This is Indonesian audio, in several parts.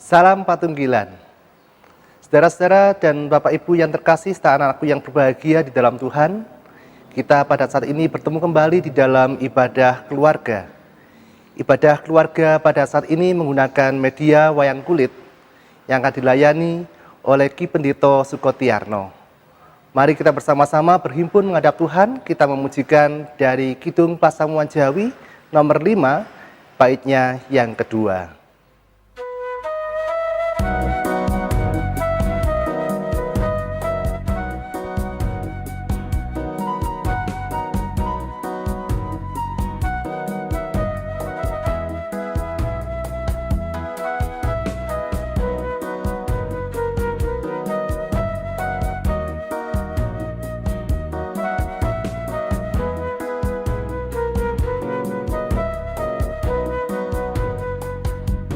Salam Patunggilan. Saudara-saudara dan Bapak Ibu yang terkasih, serta anak-anakku yang berbahagia di dalam Tuhan, kita pada saat ini bertemu kembali di dalam ibadah keluarga. Ibadah keluarga pada saat ini menggunakan media wayang kulit yang akan dilayani oleh Ki Pendito Sukotiarno. Mari kita bersama-sama berhimpun menghadap Tuhan, kita memujikan dari Kidung Pasamuan Jawi nomor 5, baitnya yang kedua.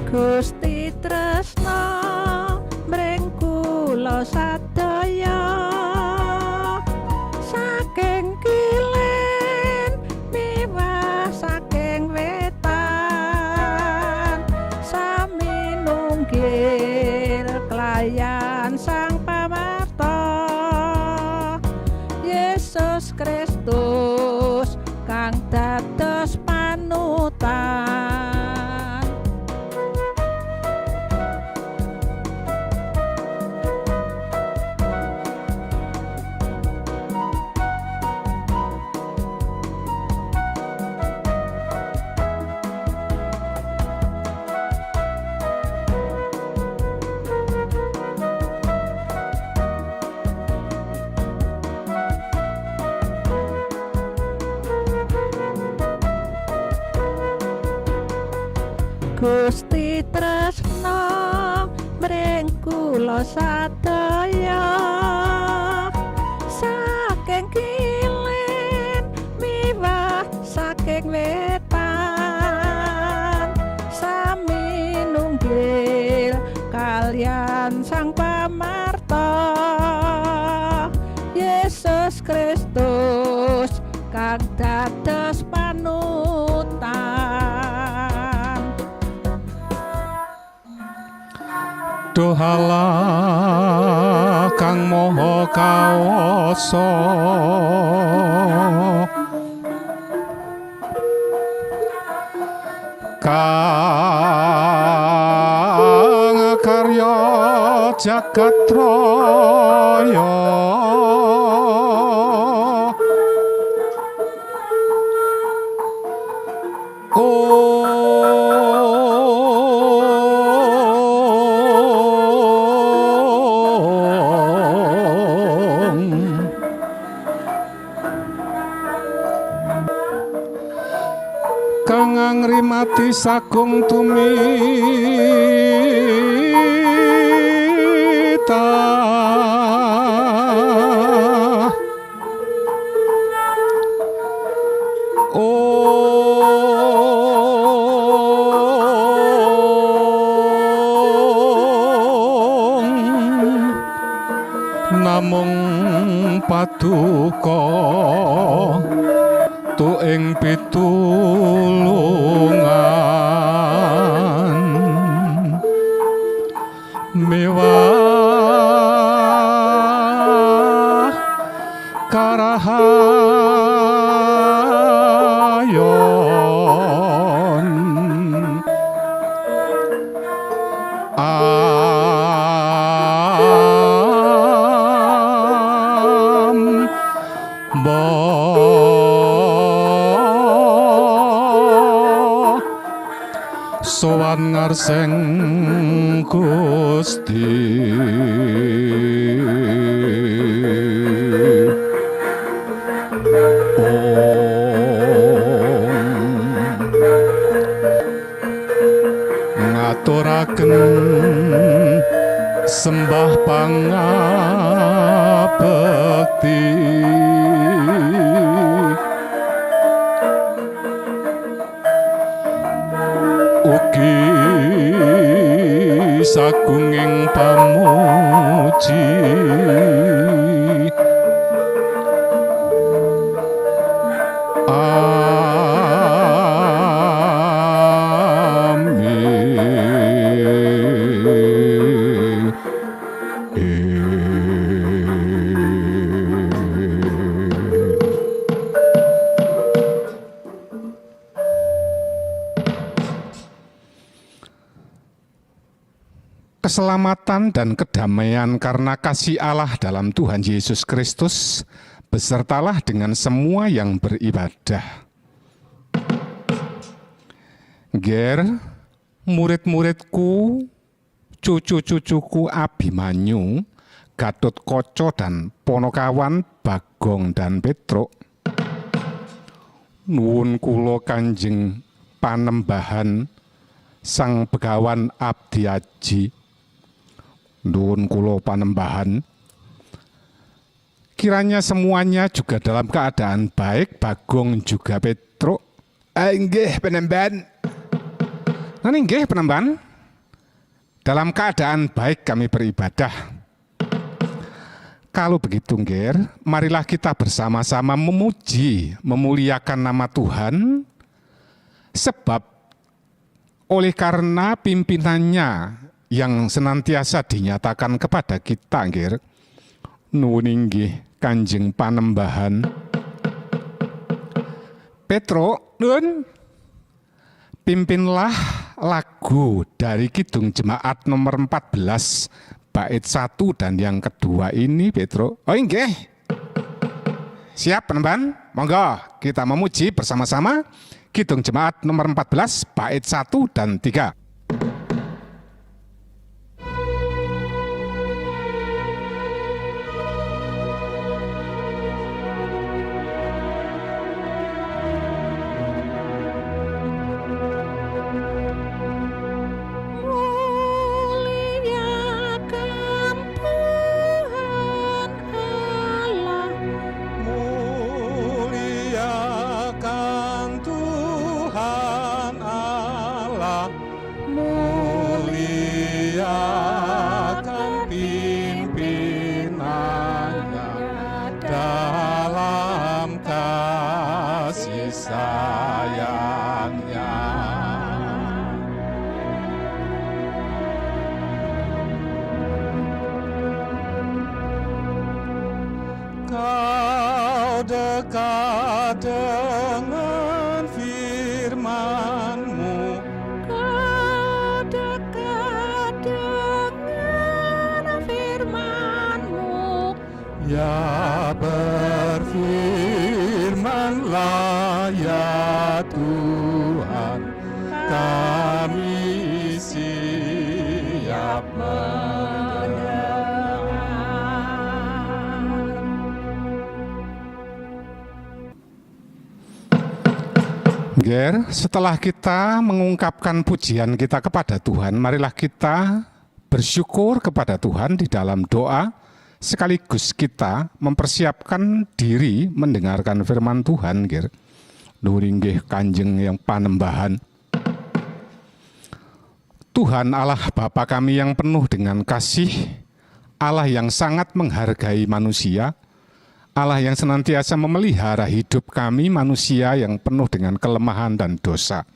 Gusti tresna mring kula sadaya, saking kilén miwah saking wetan, sami nunggil klayan Sang Pamarta Yesus Kristus kang dados panutan. Gusti tresna mring kula sadaya, saking kilén miwah saking wetan, sami nunggil kaliyan Sang Pamarta Yesus Kristus kang dados panutan. Duh Allah kang maha kawasa, kang karya jagat raya, kang ngrimati sagung tumita, namung paduka tu ing pitulungan, miwah karahayon, sowan ngarseng Gusti. Ngaturaken sembah pangabekti, ugi sagunging pamuji, amin. keselamatan dan kedamaian karena kasih Allah dalam Tuhan Yesus Kristus besertalah dengan semua yang beribadah. Ger, murid-muridku, cucu-cucuku Abimanyu, Gatotkaca dan Ponokawan Bagong dan Petruk, nuwun kula Kanjeng Panembahan Sang Begawan Abdi Aji, nuwun kula Panembahan, kiranya semuanya juga dalam keadaan baik, Bagong juga Petruk. Nggih, Panembahan. Nggih, Panembahan. Dalam keadaan baik kami beribadah. Kalau begitu, Nger, marilah kita bersama-sama memuji, memuliakan nama Tuhan, sebab oleh karena pimpinannya yang senantiasa dinyatakan kepada kita, Nger, nuwun inggih Kanjeng Panembahan. Petruk, nuwun, pimpinlah lagu dari Kidung Jemaat nomor 14 bait 1 dan yang kedua ini, Petruk. Oh nggih. Siap, Panembahan? Monggo kita memuji bersama-sama Kidung Jemaat nomor 14 bait 1 dan 3. Dekat dengan firman-Mu, Kau dekat dengan firman-Mu, ya berfirmanlah ya Tuhan, kami siap Ger, setelah kita mengungkapkan pujian kita kepada Tuhan, marilah kita bersyukur kepada Tuhan di dalam doa, sekaligus kita mempersiapkan diri mendengarkan firman Tuhan, Ger. Nuwun inggih Kanjeng yang Panembahan. Tuhan Allah Bapa kami yang penuh dengan kasih, Allah yang sangat menghargai manusia, Allah yang senantiasa memelihara hidup kami manusia yang penuh dengan kelemahan dan dosa.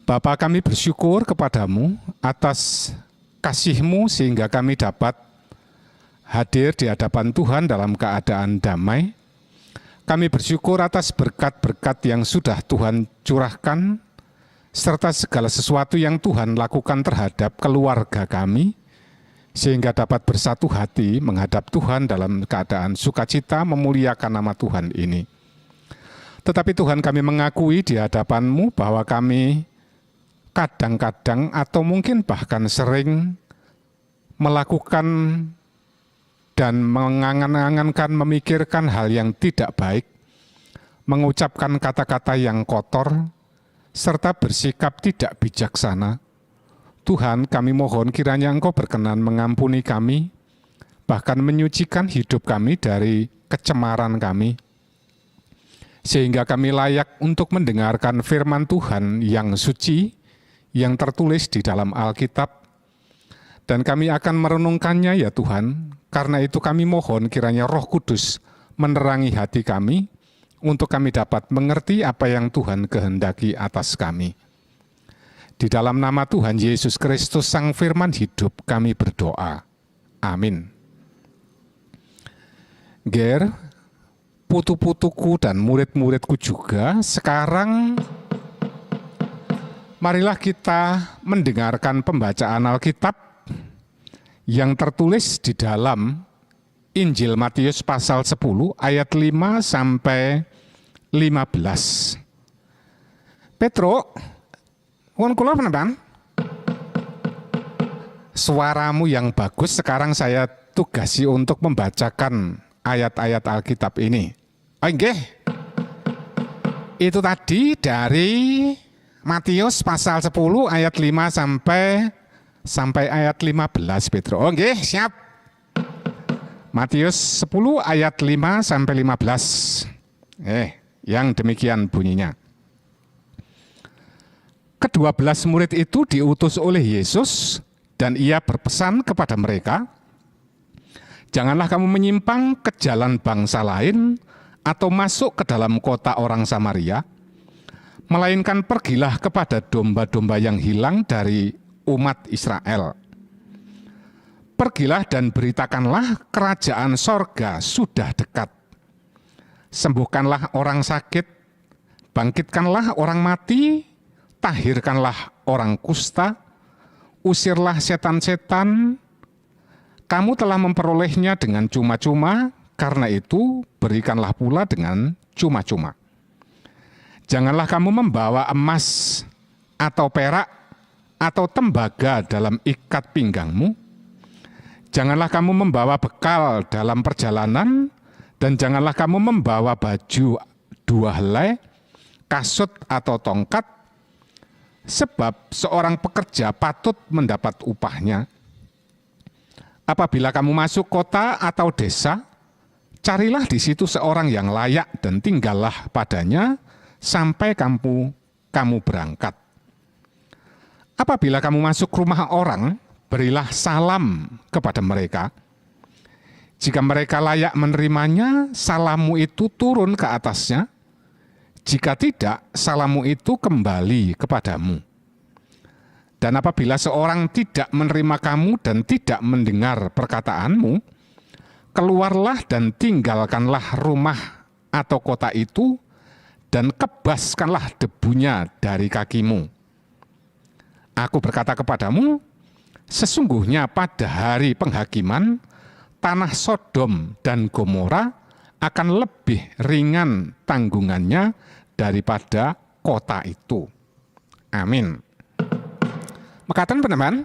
Bapa, kami bersyukur kepadamu atas kasih-Mu sehingga kami dapat hadir di hadapan Tuhan dalam keadaan damai. Kami bersyukur atas berkat-berkat yang sudah Tuhan curahkan, serta segala sesuatu yang Tuhan lakukan terhadap keluarga kami, sehingga dapat bersatu hati menghadap Tuhan dalam keadaan sukacita memuliakan nama Tuhan ini. Tetapi Tuhan, kami mengakui di hadapan-Mu bahwa kami kadang-kadang atau mungkin bahkan sering melakukan dan mengangan-angankan, memikirkan hal yang tidak baik, mengucapkan kata-kata yang kotor, serta bersikap tidak bijaksana. Tuhan, kami mohon kiranya Engkau berkenan mengampuni kami, bahkan menyucikan hidup kami dari kecemaran kami, sehingga kami layak untuk mendengarkan firman Tuhan yang suci, yang tertulis di dalam Alkitab, dan kami akan merenungkannya ya Tuhan. Karena itu kami mohon kiranya Roh Kudus menerangi hati kami, untuk kami dapat mengerti apa yang Tuhan kehendaki atas kami. Di dalam nama Tuhan Yesus Kristus Sang Firman Hidup kami berdoa. Amin. Ger, putu-putuku dan murid-muridku juga, sekarang marilah kita mendengarkan pembacaan Alkitab yang tertulis di dalam Injil Matius pasal 10 ayat 5 sampai 15. Petro, wong kula peneban. Suaramu yang bagus sekarang saya tugasi untuk membacakan ayat-ayat Alkitab ini. Oh nggih. Itu tadi dari Matius pasal 10 ayat 5 sampai ayat 15 Petro. Oh nggih, siap. Matius 10 ayat 5 sampai 15. Yang demikian bunyinya. Ke-12 murid itu diutus oleh Yesus dan ia berpesan kepada mereka, janganlah kamu menyimpang ke jalan bangsa lain atau masuk ke dalam kota orang Samaria, melainkan pergilah kepada domba-domba yang hilang dari umat Israel. Pergilah dan beritakanlah kerajaan sorga sudah dekat. Sembuhkanlah orang sakit, bangkitkanlah orang mati, tahirkanlah orang kusta, usirlah setan-setan. Kamu telah memperolehnya dengan cuma-cuma, karena itu berikanlah pula dengan cuma-cuma. Janganlah kamu membawa emas atau perak atau tembaga dalam ikat pinggangmu. Janganlah kamu membawa bekal dalam perjalanan, dan janganlah kamu membawa baju 2 helai, kasut atau tongkat, sebab seorang pekerja patut mendapat upahnya. Apabila kamu masuk kota atau desa, carilah di situ seorang yang layak dan tinggallah padanya sampai kamu berangkat. Apabila kamu masuk rumah orang, berilah salam kepada mereka. Jika mereka layak menerimanya, salammu itu turun ke atasnya. Jika tidak, salammu itu kembali kepadamu. Dan apabila seorang tidak menerima kamu dan tidak mendengar perkataanmu, keluarlah dan tinggalkanlah rumah atau kota itu, dan kebaskanlah debunya dari kakimu. Aku berkata kepadamu, sesungguhnya pada hari penghakiman, tanah Sodom dan Gomora akan lebih ringan tanggungannya daripada kota itu. Amin. Mekaten teman-teman,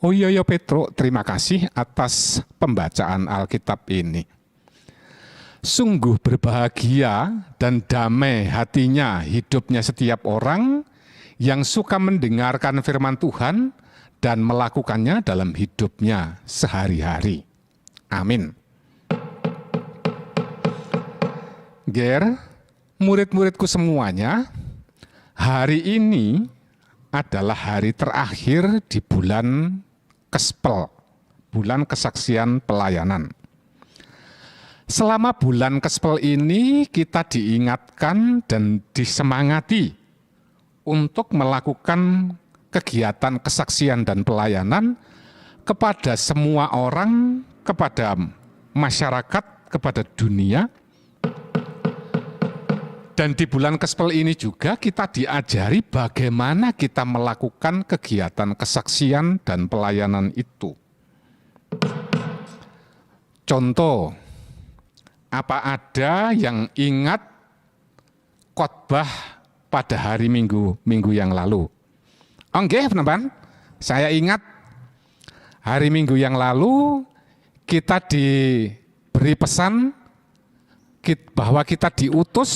oh iya Petro, terima kasih atas pembacaan Alkitab ini. Sungguh berbahagia dan damai hatinya hidupnya setiap orang yang suka mendengarkan firman Tuhan dan melakukannya dalam hidupnya sehari-hari. Amin. Ger, murid-muridku semuanya, hari ini adalah hari terakhir di bulan Kespel, bulan kesaksian pelayanan. Selama bulan Kespel ini kita diingatkan dan disemangati untuk melakukan kegiatan kesaksian dan pelayanan kepada semua orang, kepada masyarakat, kepada dunia. Dan di bulan Kespel ini juga kita diajari bagaimana kita melakukan kegiatan kesaksian dan pelayanan itu. Contoh, apa ada yang ingat khotbah pada hari Minggu yang lalu? Oke, teman-teman, saya ingat hari Minggu yang lalu kita diberi pesan bahwa kita diutus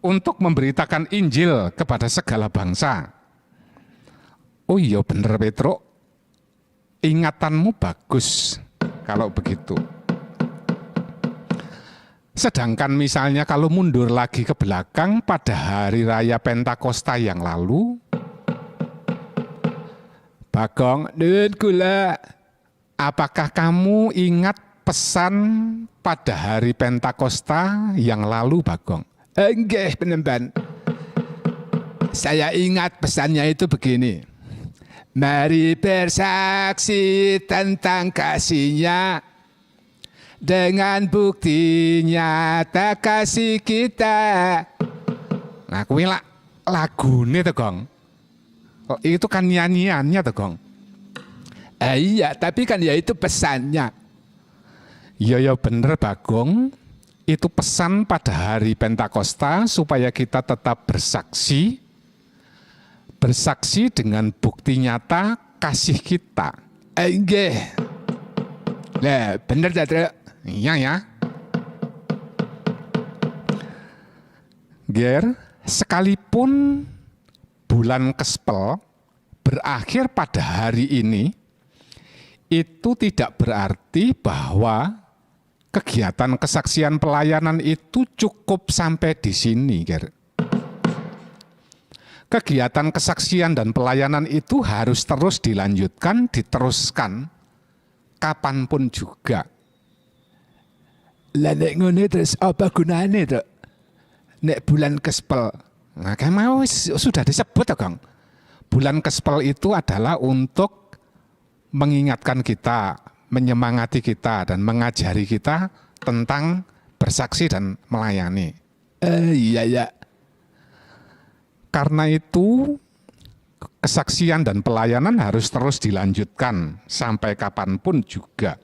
untuk memberitakan Injil kepada segala bangsa. Oh iya bener Petro, ingatanmu bagus kalau begitu. Sedangkan misalnya kalau mundur lagi ke belakang pada hari raya Pentakosta yang lalu, Bagong, Dun Gula, apakah kamu ingat pesan pada hari Pentakosta yang lalu, Bagong? Enggak, penemban. Saya ingat pesannya itu begini. Mari bersaksi tentang kasihnya, dengan bukti nyata kasih kita. Nah, kuwi lagu ini tuh, Gong. Itu kan nyanyiannya tuh, Gong. Iya, tapi kan ya itu pesannya. Ya bener Bagong, itu pesan pada hari Pentakosta supaya kita tetap bersaksi dengan bukti nyata kasih kita. Nggih. Lah, bener ta, Truk? Iya ya. Ger, sekalipun bulan Kespel berakhir pada hari ini, itu tidak berarti bahwa kegiatan kesaksian pelayanan itu cukup sampai di sini, Ger. Kegiatan kesaksian dan pelayanan itu harus terus dilanjutkan, diteruskan, kapanpun juga. Lah nek ngene terus apa gunane, Truk? Nek bulan Kespel. Nah, kayak mau sudah disebut ya, Kang. Bulan Kespel itu adalah untuk mengingatkan kita, menyemangati kita, dan mengajari kita tentang bersaksi dan melayani. Iya. Karena itu, kesaksian dan pelayanan harus terus dilanjutkan sampai kapanpun juga.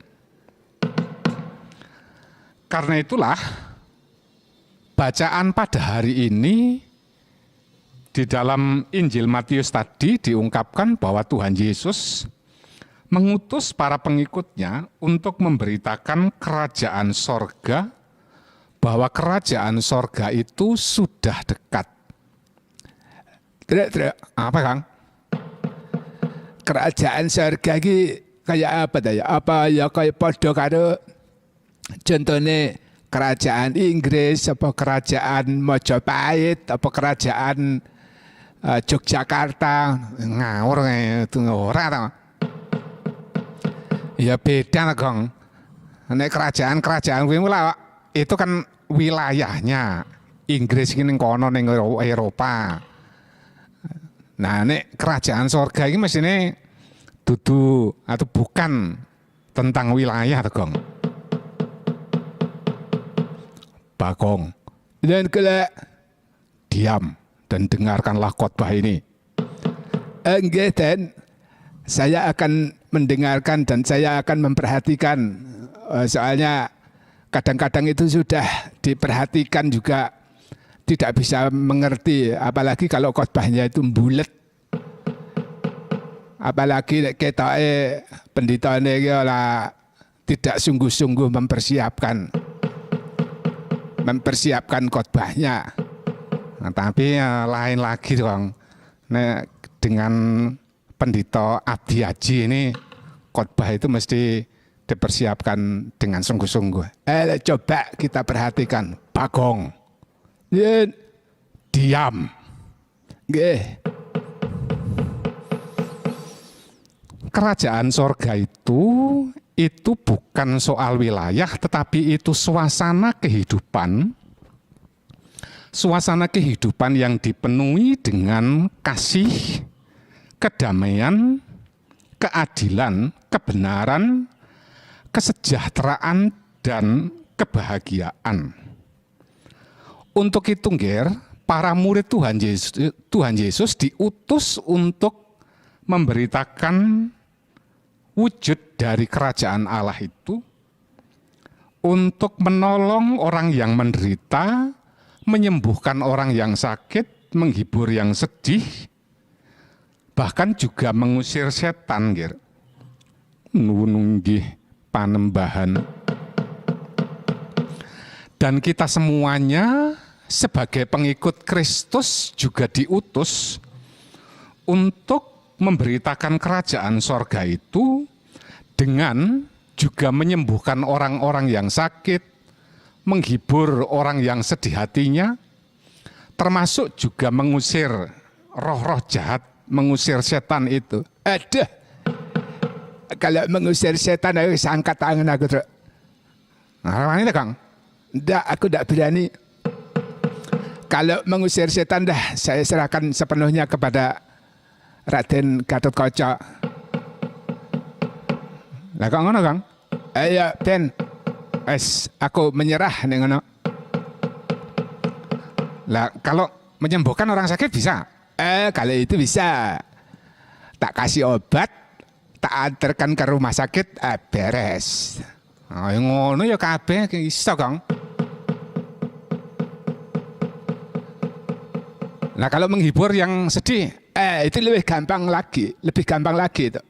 Karena itulah, bacaan pada hari ini di dalam Injil Matius tadi diungkapkan bahwa Tuhan Yesus mengutus para pengikutnya untuk memberitakan kerajaan sorga, bahwa kerajaan sorga itu sudah dekat. Truk. Apa, Kang? Kerajaan surga ki kayak apa ta ya? Apa ya kayak padha karo contohnya kerajaan Inggris, apa kerajaan Majapahit, apa kerajaan Yogyakarta. Ngawur itu ora ta. Ya beda, Kang. Nek kerajaan kuwi itu kan wilayahnya. Inggris ini kono ning Eropa. Nah, nek kerajaan sorga ini mestinya dudu atau bukan tentang wilayah, Kang. Bagong, Dan kelak diam dan dengarkanlah khotbah ini. enggak, dan saya akan mendengarkan dan saya akan memperhatikan. Soalnya kadang-kadang itu sudah diperhatikan juga tidak bisa mengerti, apalagi kalau khotbahnya itu bulet. Apalagi ketoke pendetane iki ora tidak sungguh-sungguh mempersiapkan khotbahnya. Nah, tapi lain lagi, Kang. Nek dengan pendeta Abdi Haji ini khotbah itu mesti dipersiapkan dengan sungguh-sungguh. Coba kita perhatikan, Bagong, Yen, diam. nggih. Kerajaan sorga itu bukan soal wilayah, tetapi itu suasana kehidupan. Suasana kehidupan yang dipenuhi dengan kasih, kedamaian, keadilan, kebenaran, kesejahteraan, dan kebahagiaan. Untuk itu, Ger, para murid Tuhan Yesus diutus untuk memberitakan wujud dari kerajaan Allah itu, untuk menolong orang yang menderita, menyembuhkan orang yang sakit, menghibur yang sedih, bahkan juga mengusir setan, Ger. Nunggih panembahan. Dan kita semuanya sebagai pengikut Kristus juga diutus untuk memberitakan kerajaan sorga itu dengan juga menyembuhkan orang-orang yang sakit, menghibur orang yang sedih hatinya, termasuk juga mengusir roh-roh jahat, mengusir setan itu. Aduh, kalau mengusir setan, aku angkat tangan aku, Truk. Nah, ini Kang. Nggak, aku tidak berani. Kalau mengusir setan, dah saya serahkan sepenuhnya kepada Raden Gatotkaca. Lah kok ngono, Kang? Ayo, Den. Aku menyerah nih ngono. Lah kalau menyembuhkan orang sakit bisa? Kalau itu bisa. Tak kasih obat, tak antarkan ke rumah sakit, beres. Ngono ya kabeh iso, Kang. Nah, kalau menghibur yang sedih, itu lebih gampang lagi itu.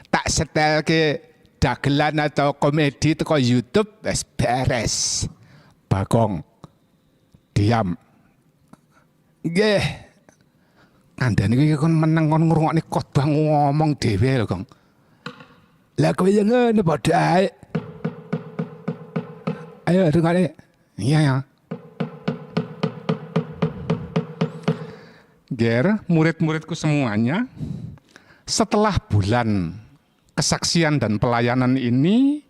Tak setel ke dagelan atau komedi teko YouTube, beres. Bagong, diam. Nggih. Andane iki kon meneng kon ngrungokne khotbah ngomong dhewe lho, Kang. Lah kowe yo ngono padha ae. Ayo rungokne. Iya ya. Ger, murid-muridku semuanya, setelah bulan kesaksian dan pelayanan ini,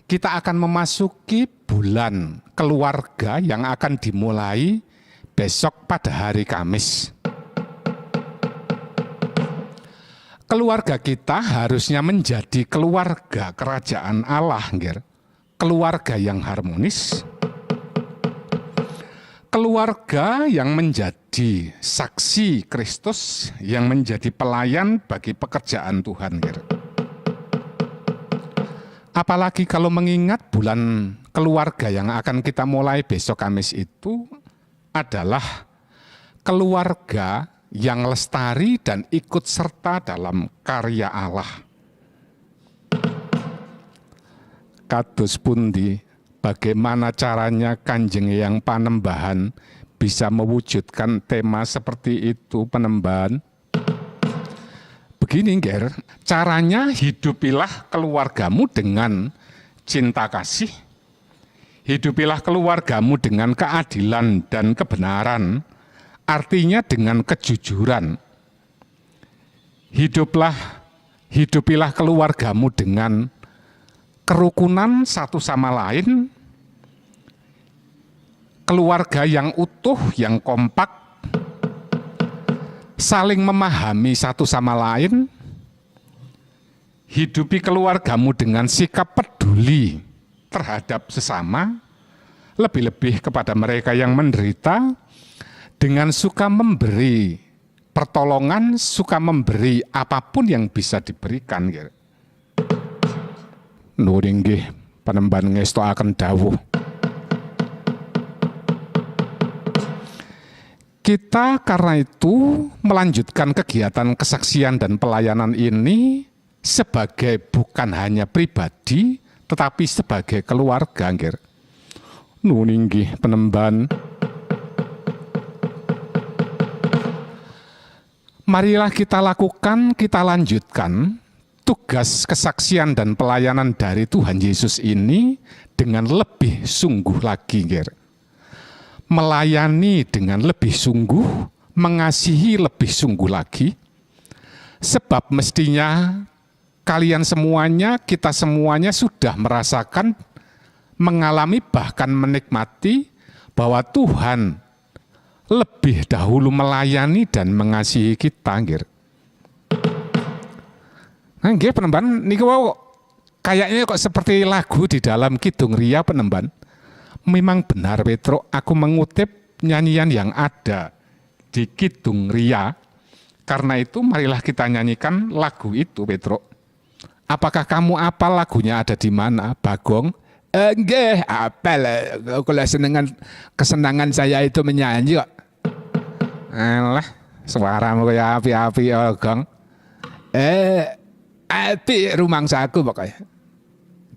kita akan memasuki bulan keluarga yang akan dimulai besok pada hari Kamis. Keluarga kita harusnya menjadi keluarga kerajaan Allah, Ger. Keluarga yang harmonis, keluarga yang menjadi saksi Kristus, yang menjadi pelayan bagi pekerjaan Tuhan, Ger. Apalagi kalau mengingat bulan keluarga yang akan kita mulai besok Kamis itu adalah keluarga yang lestari dan ikut serta dalam karya Allah. Kados pundi, bagaimana caranya Kanjeng Eyang Panembahan bisa mewujudkan tema seperti itu, Panembahan? Begini, Ger, caranya hidupilah keluargamu dengan cinta kasih, hidupilah keluargamu dengan keadilan dan kebenaran, artinya dengan kejujuran. Hidupilah keluargamu dengan kerukunan satu sama lain, keluarga yang utuh, yang kompak, saling memahami satu sama lain. Hidupi keluargamu dengan sikap peduli terhadap sesama, lebih-lebih kepada mereka yang menderita, dengan suka memberi pertolongan, suka memberi apapun yang bisa diberikan. Nuwun inggih Panembahan ngestokaken dawuh. Kita karena itu melanjutkan kegiatan kesaksian dan pelayanan ini sebagai bukan hanya pribadi, tetapi sebagai keluarga. Nuwun inggih Panembahan. Marilah kita lakukan, kita lanjutkan tugas kesaksian dan pelayanan dari Tuhan Yesus ini dengan lebih sungguh lagi, Ger. Melayani dengan lebih sungguh, mengasihi lebih sungguh lagi. Sebab mestinya kalian semuanya, kita semuanya sudah merasakan, mengalami bahkan menikmati bahwa Tuhan lebih dahulu melayani dan mengasihi kita, Ngir. Nah, nggih Panembahan niku kayaknya kok seperti lagu di dalam Kidung Ria, Panembahan. Memang benar Petruk, aku mengutip nyanyian yang ada di Kidung Ria. Karena itu marilah kita nyanyikan lagu itu, Petruk. Apakah kamu apal lagunya ada di mana, Bagong? Nggih, apal. Kalau kesenangan saya itu menyanyi kok. Alah, suaramu kayak api-api, Gong. Api rumangsaku pokoknya.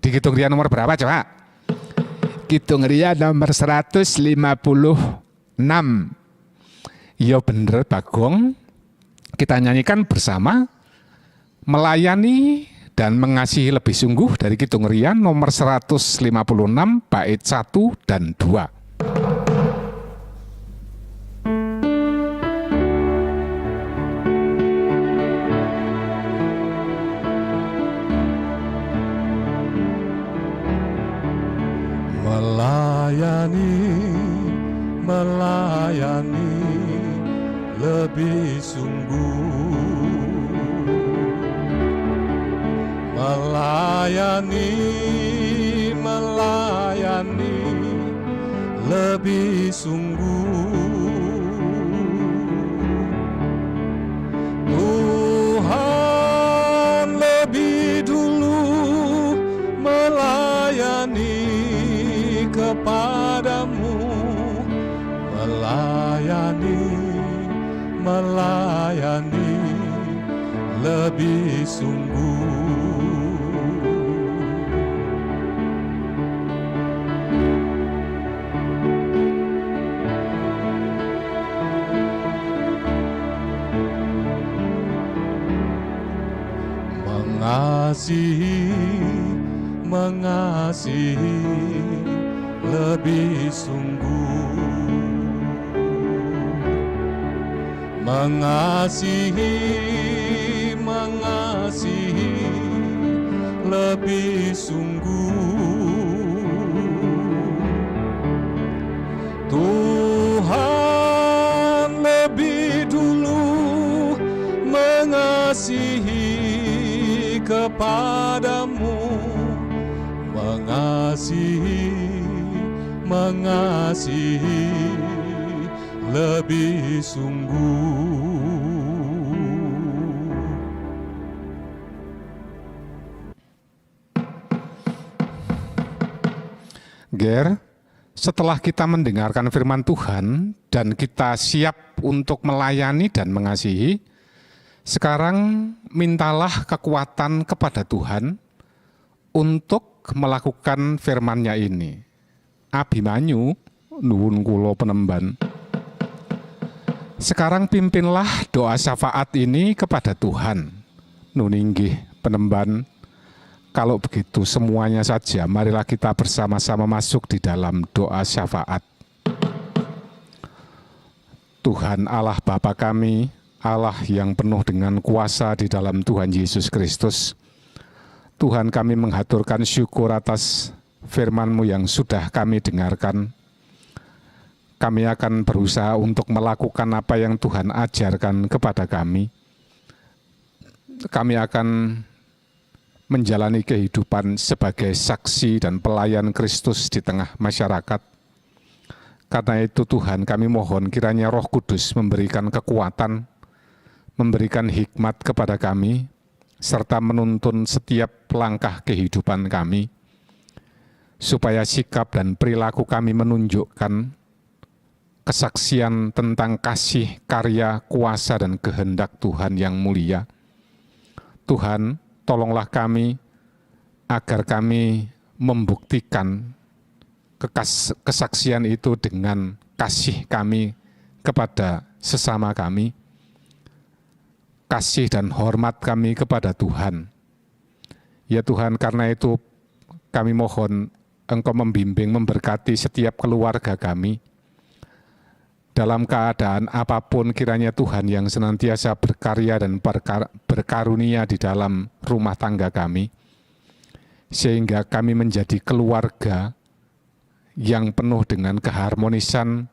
Di Kidung Ria nomor berapa coba? Kidung Ria nomor 156. Iya bener Bagong. Kita nyanyikan bersama melayani dan mengasihi lebih sungguh dari Kidung Ria nomor 156 bait 1 dan 2. Melayani lebih sungguh, melayani lebih sungguh. Tuhan lebih mengasihi, mengasihi lebih sungguh, mengasihi, mengasihi lebih sungguh. Tuhan lebih dulu mengasihi kepadamu, mengasihi, mengasihi lebih sungguh. Ger, setelah kita mendengarkan firman Tuhan dan kita siap untuk melayani dan mengasihi, sekarang mintalah kekuatan kepada Tuhan untuk melakukan firman-Nya ini. Abimanyu, nuwun kula penemban. Sekarang pimpinlah doa syafaat ini kepada Tuhan. Nun inggih penemban. Kalau begitu semuanya saja, marilah kita bersama-sama masuk di dalam doa syafaat. Tuhan Allah Bapa kami, Allah yang penuh dengan kuasa di dalam Tuhan Yesus Kristus. Tuhan, kami menghaturkan syukur atas firman-Mu yang sudah kami dengarkan. Kami akan berusaha untuk melakukan apa yang Tuhan ajarkan kepada kami. Kami akan menjalani kehidupan sebagai saksi dan pelayan Kristus di tengah masyarakat. Karena itu Tuhan, kami mohon kiranya Roh Kudus memberikan kekuatan, memberikan hikmat kepada kami, serta menuntun setiap langkah kehidupan kami, supaya sikap dan perilaku kami menunjukkan kesaksian tentang kasih, karya, kuasa, dan kehendak Tuhan yang mulia. Tuhan, tolonglah kami agar kami membuktikan kesaksian itu dengan kasih kami kepada sesama kami, kasih dan hormat kami kepada Tuhan. Ya Tuhan, karena itu kami mohon Engkau membimbing, memberkati setiap keluarga kami. Dalam keadaan apapun kiranya Tuhan yang senantiasa berkarya dan berkarunia di dalam rumah tangga kami, sehingga kami menjadi keluarga yang penuh dengan keharmonisan,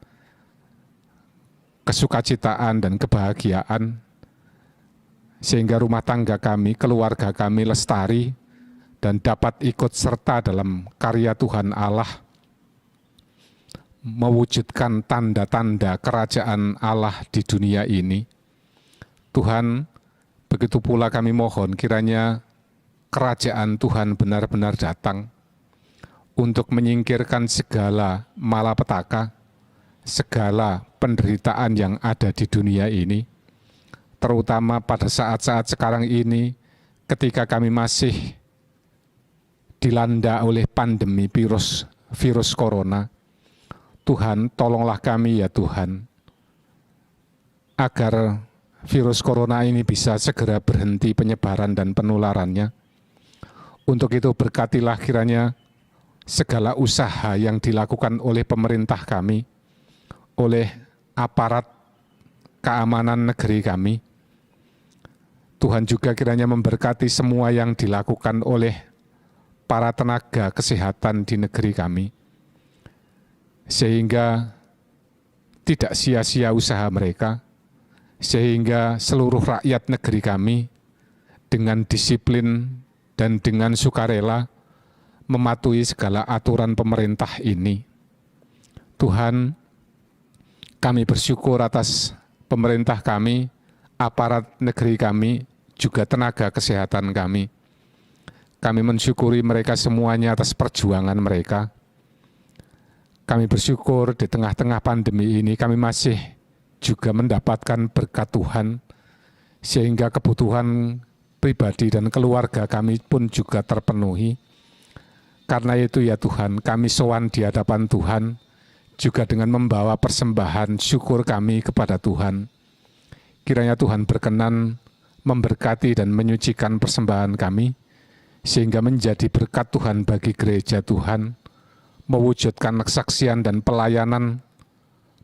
kesukacitaan, dan kebahagiaan, sehingga rumah tangga kami, keluarga kami lestari dan dapat ikut serta dalam karya Tuhan Allah, mewujudkan tanda-tanda kerajaan Allah di dunia ini. Tuhan, begitu pula kami mohon kiranya kerajaan Tuhan benar-benar datang untuk menyingkirkan segala malapetaka, segala penderitaan yang ada di dunia ini, terutama pada saat-saat sekarang ini ketika kami masih dilanda oleh pandemi virus corona. Tuhan, tolonglah kami ya Tuhan, agar virus corona ini bisa segera berhenti penyebaran dan penularannya. Untuk itu berkatilah kiranya segala usaha yang dilakukan oleh pemerintah kami, oleh aparat keamanan negeri kami. Tuhan juga kiranya memberkati semua yang dilakukan oleh para tenaga kesehatan di negeri kami, sehingga tidak sia-sia usaha mereka, sehingga seluruh rakyat negeri kami dengan disiplin dan dengan sukarela mematuhi segala aturan pemerintah ini. Tuhan, kami bersyukur atas pemerintah kami, aparat negeri kami, juga tenaga kesehatan kami. Kami mensyukuri mereka semuanya atas perjuangan mereka. Kami bersyukur di tengah-tengah pandemi ini kami masih juga mendapatkan berkat Tuhan, sehingga kebutuhan pribadi dan keluarga kami pun juga terpenuhi. Karena itu ya Tuhan, kami sowan di hadapan Tuhan, juga dengan membawa persembahan syukur kami kepada Tuhan. Kiranya Tuhan berkenan memberkati dan menyucikan persembahan kami, sehingga menjadi berkat Tuhan bagi gereja Tuhan, mewujudkan kesaksian dan pelayanan,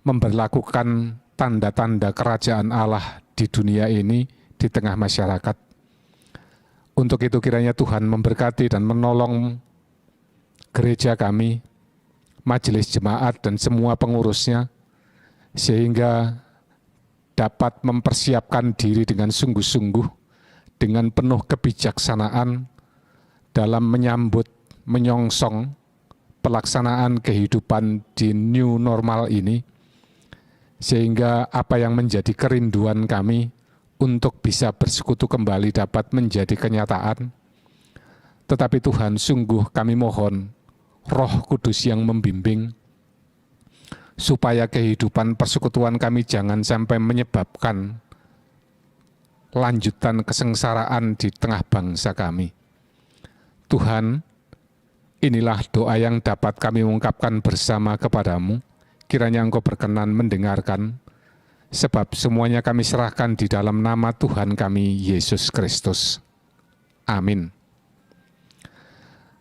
memberlakukan tanda-tanda kerajaan Allah di dunia ini, di tengah masyarakat. Untuk itu kiranya Tuhan memberkati dan menolong gereja kami, majelis jemaat dan semua pengurusnya, sehingga dapat mempersiapkan diri dengan sungguh-sungguh, dengan penuh kebijaksanaan dalam menyambut, menyongsong pelaksanaan kehidupan di new normal ini, sehingga apa yang menjadi kerinduan kami untuk bisa bersekutu kembali dapat menjadi kenyataan. Tetapi Tuhan, sungguh kami mohon Roh Kudus yang membimbing, supaya kehidupan persekutuan kami jangan sampai menyebabkan lanjutan kesengsaraan di tengah bangsa kami. Tuhan, inilah doa yang dapat kami ungkapkan bersama kepadamu. Kiranya Engkau berkenan mendengarkan, sebab semuanya kami serahkan di dalam nama Tuhan kami, Yesus Kristus. Amin.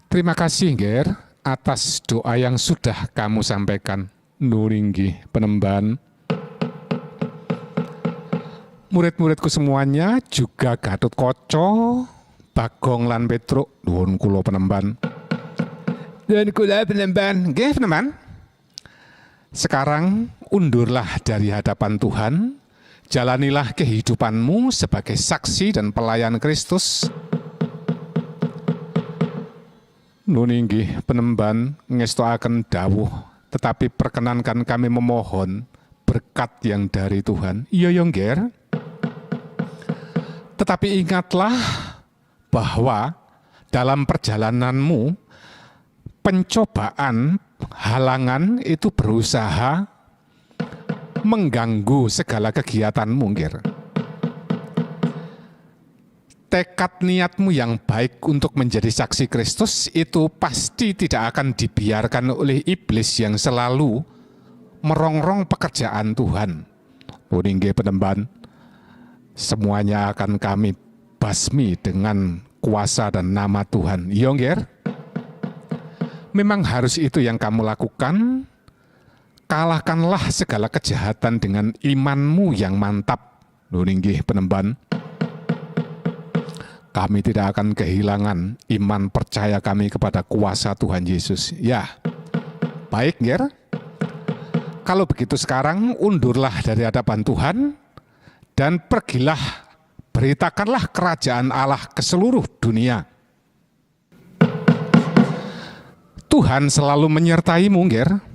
Terima kasih, Ger, atas doa yang sudah kamu sampaikan. Nuringgi penemban. Murid-muridku semuanya, juga Gatot Koco, Bagong lan Petruk, nuwun kula penemban. Dan kula penemban. Nggih, penemban. Sekarang undurlah dari hadapan Tuhan, jalanilah kehidupanmu sebagai saksi dan pelayan Kristus. Nun inggih penemban ngestoaken dawuh, tetapi perkenankan kami memohon berkat yang dari Tuhan. Iya yo Nger. Tetapi ingatlah bahwa dalam perjalananmu pencobaan, halangan itu berusaha mengganggu segala kegiatanmu, Nger. Tekad niatmu yang baik untuk menjadi saksi Kristus itu pasti tidak akan dibiarkan oleh iblis yang selalu merongrong pekerjaan Tuhan. Nggih penemban, semuanya akan kami basmi dengan kuasa dan nama Tuhan. Iya, Nger? Memang harus itu yang kamu lakukan. Kalahkanlah segala kejahatan dengan imanmu yang mantap. Nggih penemban. Kami tidak akan kehilangan iman percaya kami kepada kuasa Tuhan Yesus. Ya, baik, Nger. Kalau begitu sekarang undurlah dari hadapan Tuhan dan pergilah, beritakanlah kerajaan Allah ke seluruh dunia. Tuhan selalu menyertai-mu, Nger.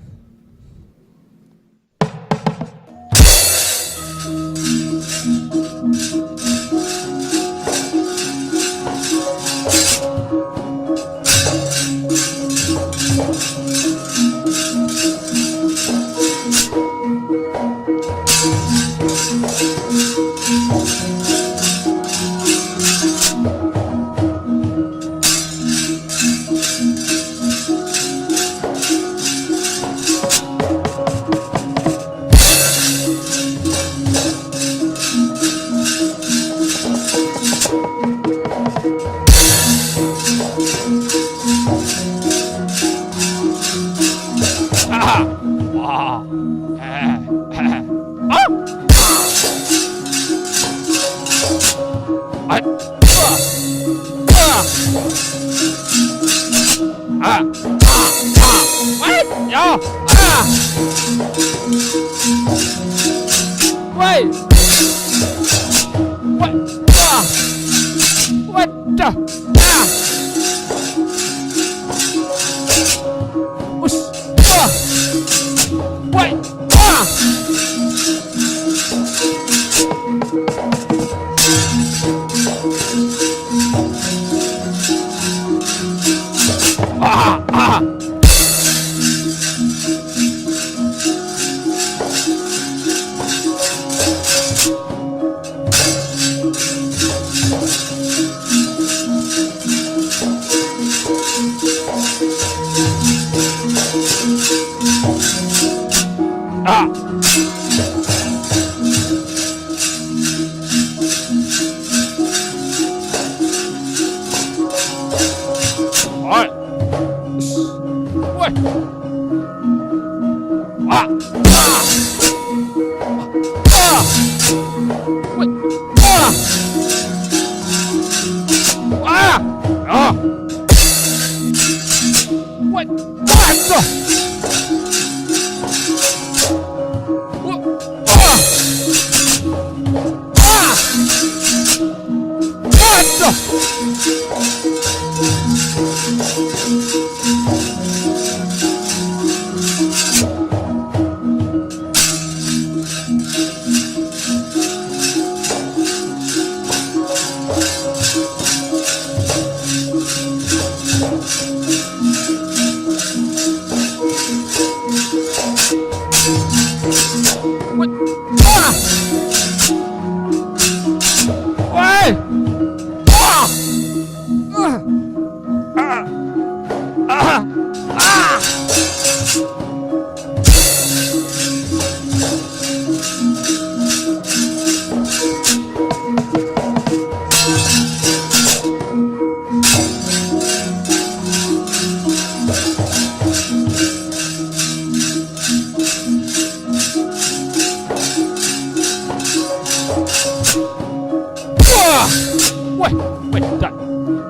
Wedan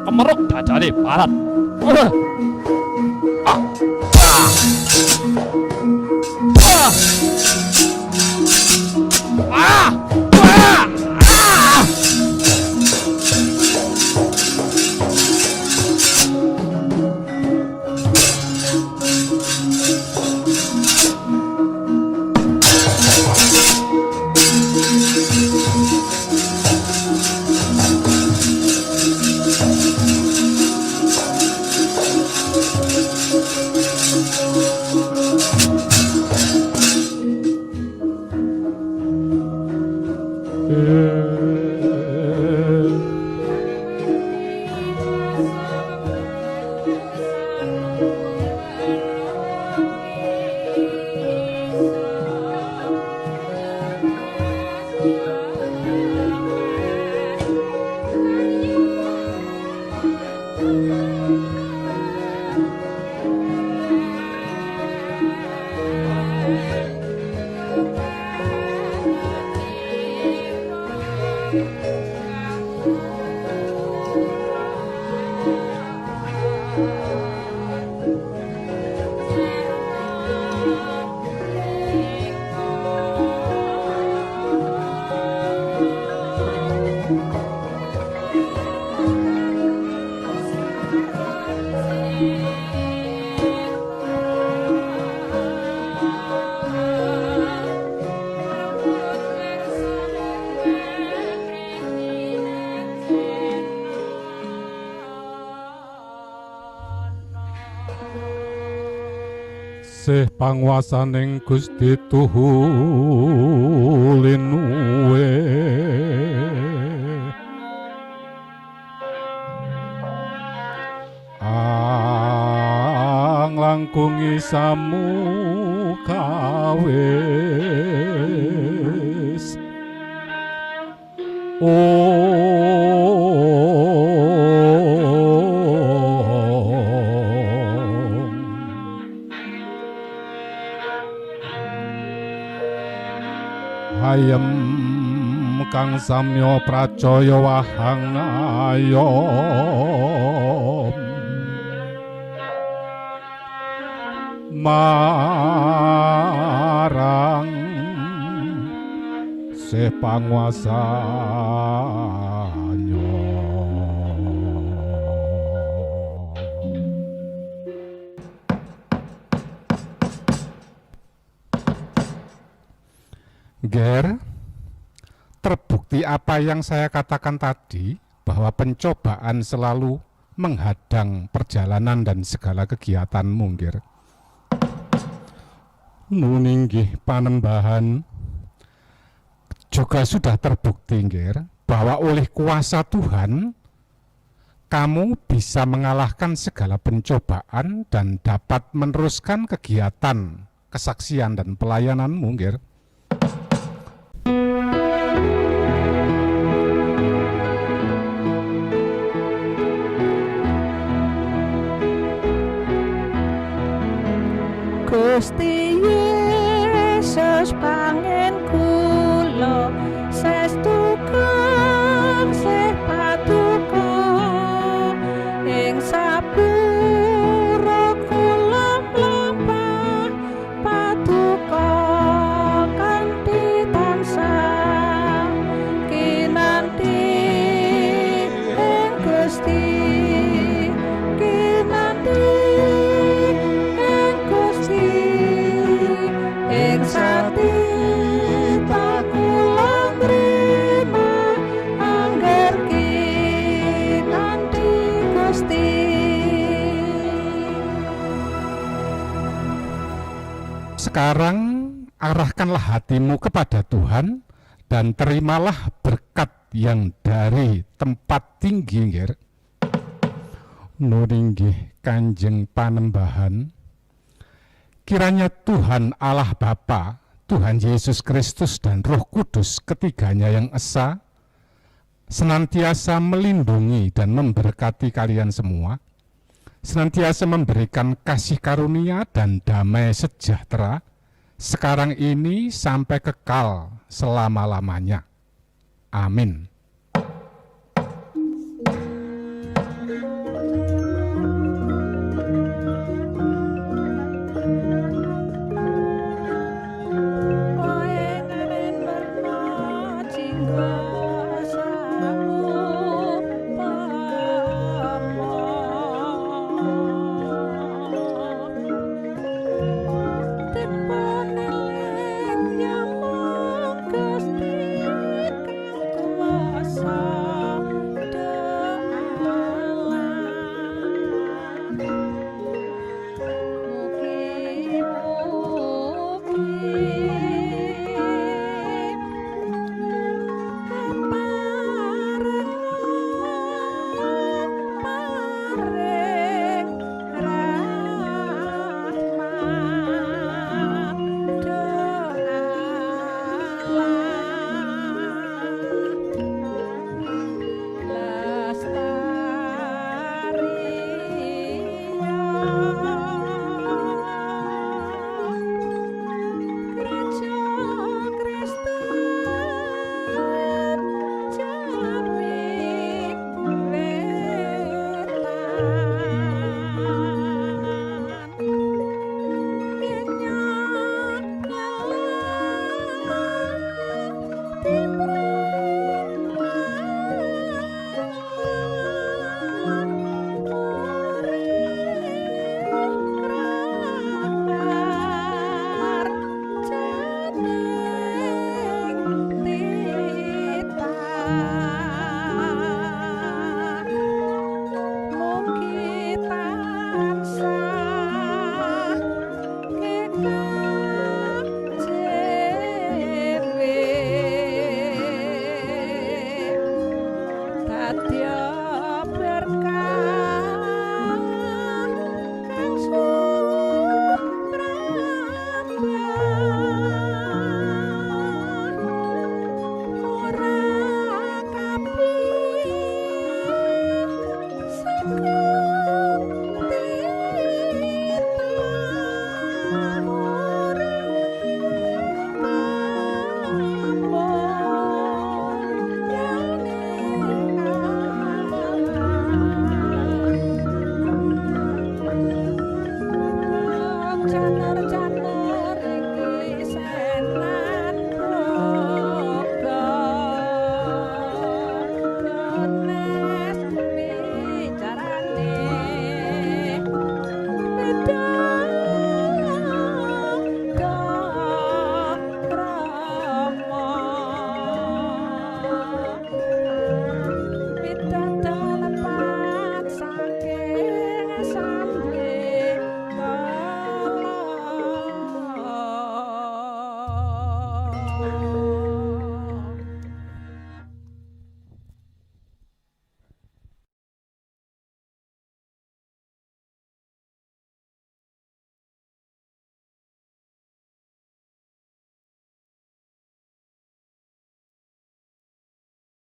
kemeruk dadane barat. Sih panguasaning Gusti Tuhulin uwe langkungi samukawis ayem kang samya pracaya wahang ayom marang se panguasanya. Ger, terbukti apa yang saya katakan tadi, bahwa pencobaan selalu menghadang perjalanan dan segala kegiatanmu, Ger. Nuninggih panembahan Juga sudah terbukti, Ger, bahwa oleh kuasa Tuhan, kamu bisa mengalahkan segala pencobaan dan dapat meneruskan kegiatan, kesaksian, dan pelayananmu, Ger. Gusti Yesus pangen kula saestu gangsih paduka ing sapura kula mlampah paduka kanthi tansah kinanti ing Gusti kinanti ing Gusti ing sati kula nrima angger kinanti Gusti. Sekarang arahkanlah hatimu kepada Tuhan dan terimalah berkat yang dari tempat tinggi, nggih. Nuringgih Kanjeng Panembahan, kiranya Tuhan Allah Bapa, Tuhan Yesus Kristus dan Roh Kudus ketiganya yang esa senantiasa melindungi dan memberkati kalian semua, senantiasa memberikan kasih karunia dan damai sejahtera sekarang ini sampai kekal selama-lamanya. Amin. Beda